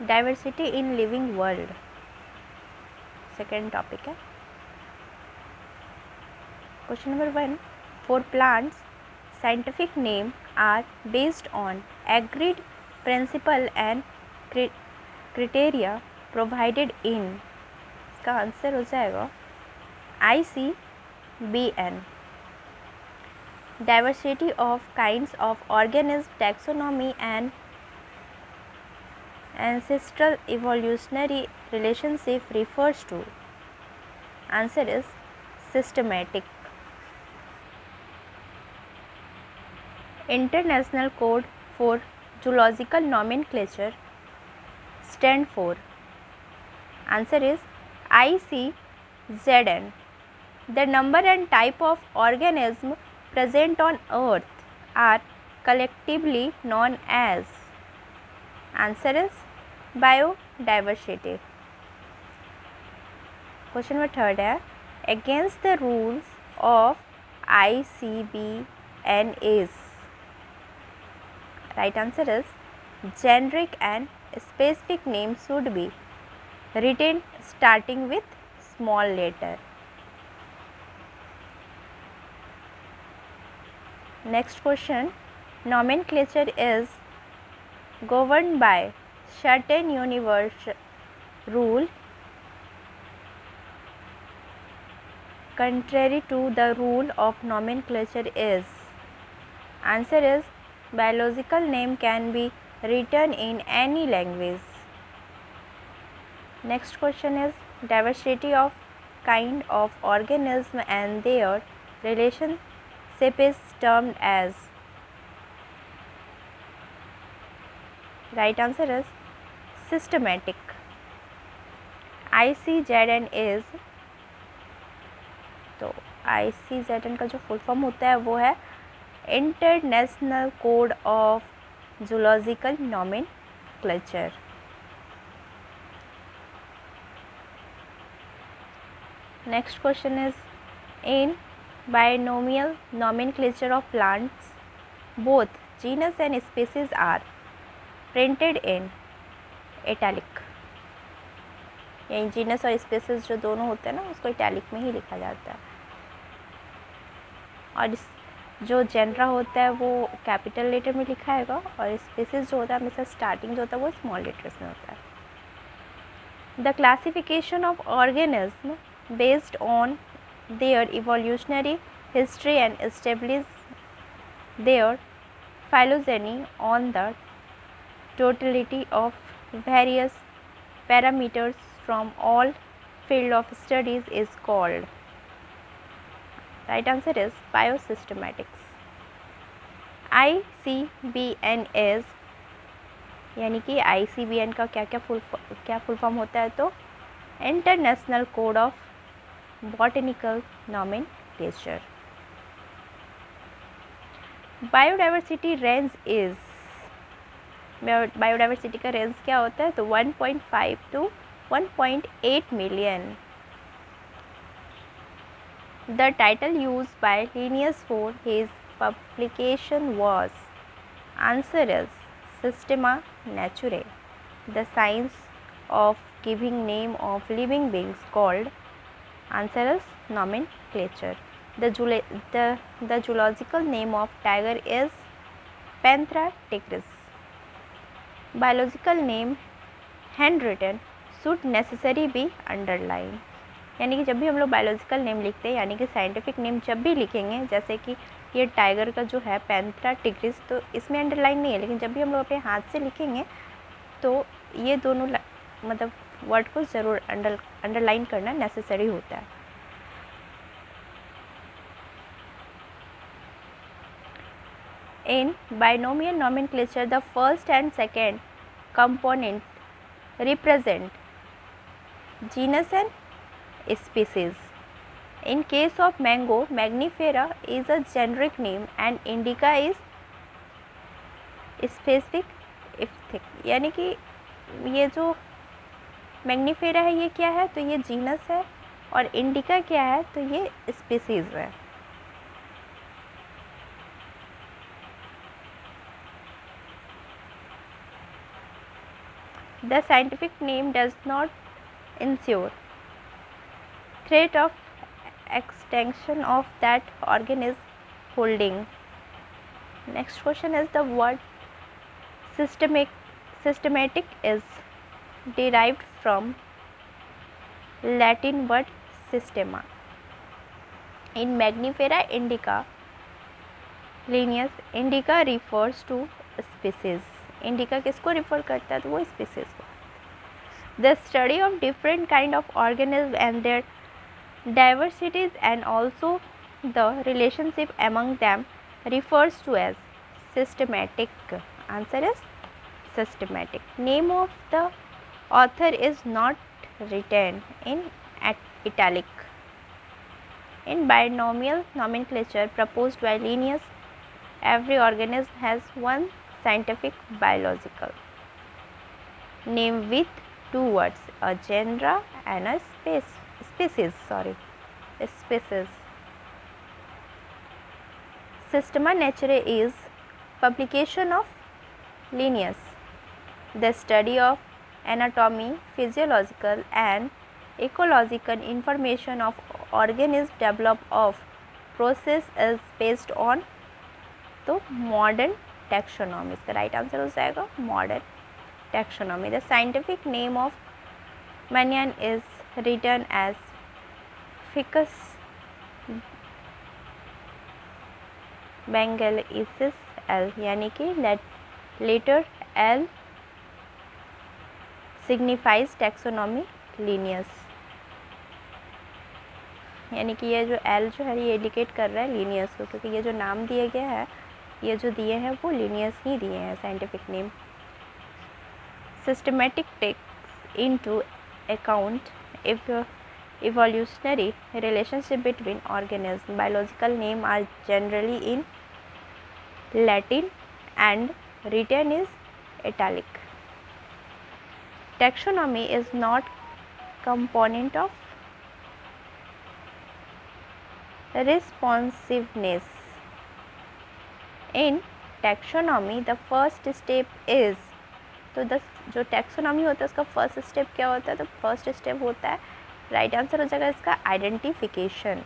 Diversity in living world second topic है। Question number 1, for plants scientific name are based on agreed principle and criteria provided in, इसका answer हो जाएगा ICBN। Diversity of kinds of organisms, taxonomy and ancestral evolutionary relationship refers to, answer is systematic। International Code for Zoological Nomenclature stand for, answer is ICZN। The number and type of organism present on earth are collectively known as, answer is biodiversity। Question number 3 है, against the rules of ICBN is, right answer is generic and specific name should be written starting with small letter। Next question, nomenclature is governed by certain universal rule contrary to the rule of nomenclature is, answer is biological name can be written in any language। Next question is diversity of kind of organism and their relationship is termed as, right answer is systematic। ICZN is, तो ICZN का जो full form होता है वो है international code of zoological nomenclature. Next question is in binomial nomenclature of plants both genus and species are printed in italic। यानी genus और spaces जो दोनों होते हैं ना उसको इटैलिक में ही लिखा जाता है, और जो जेनरा होता है वो कैपिटल लेटर में लिखा आएगा, और स्पेसिस जो होता है हमेशा स्टार्टिंग जो होता है वो स्मॉल लेटर्स में होता है। The classification of organism based on their evolutionary history and establish their phylogeny on the totality of various parameters from all field of studies is called, right answer is biosystematics। ICBN is, यानी कि ICBN का क्या full form होता है, तो international code of botanical nomenclature. Biodiversity range is, biodiversity का range क्या होता है, तो 1.5 to 1.8 million। The title used by Linnaeus for his publication was, answer is Systema Naturae, the science of giving name of living beings called, answer is nomenclature। The zoological name of tiger is Panthera tigris। Biological name handwritten should necessary be underline, यानी कि जब भी हम लोग biological name लिखते हैं, यानी कि साइंटिफिक नेम जब भी लिखेंगे, जैसे कि ये टाइगर का जो है पैंथेरा टिग्रिस, तो इसमें अंडरलाइन नहीं है, लेकिन जब भी हम लोग अपने हाथ से लिखेंगे तो ये दोनों मतलब वर्ड को ज़रूर अंडरलाइन करना नेसेसरी होता है। In binomial nomenclature, the first and second component represent genus and species। In case of mango, Mangifera is a generic name and Indica is specific epithet। यानी कि ये जो मैग्नीफेरा है ये क्या है, तो ये जीनस है, और इंडिका क्या है, तो ये स्पीसीज है। The scientific name does not ensure threat of extinction of that organism holding. Next question is the word systematic is derived from Latin word systema. In Magnifera indica linus, indica refers to species. Indica किसको refer करता है? तो वो species को. The study of different kind of organisms and their diversities and also the relationship among them refers to as systematic. Answer is systematic. Name of the author is not written in italic. In binomial nomenclature proposed by Linnaeus, every organism has one scientific biological name with two words, a genera and a species. Systema Naturae is publication of Linnaeus. The study of anatomy, physiological and ecological information of organisms developed of process is based on तो modern taxonomy. इसका right answer हो जाएगा modern taxonomy. The scientific name of Mannion is written as Ficus bengalensis L, यानी कि later L signifies taxonomy Linnaeus, यानी कि ये जो L जो है ये इंडिकेट कर रहा है Linnaeus को, क्योंकि ये जो नाम दिए गए हैं ये जो दिए हैं वो Linnaeus ही दिए हैं scientific name. Systematic takes into account evolutionary relationship between organisms. Biological names are generally in Latin and written is italic. Taxonomy is not component of responsiveness. In taxonomy the first step is, तो जो taxonomy होता है उसका first step क्या होता है? तो first step होता है, राइट आंसर हो जाएगा इसका आइडेंटिफिकेशन.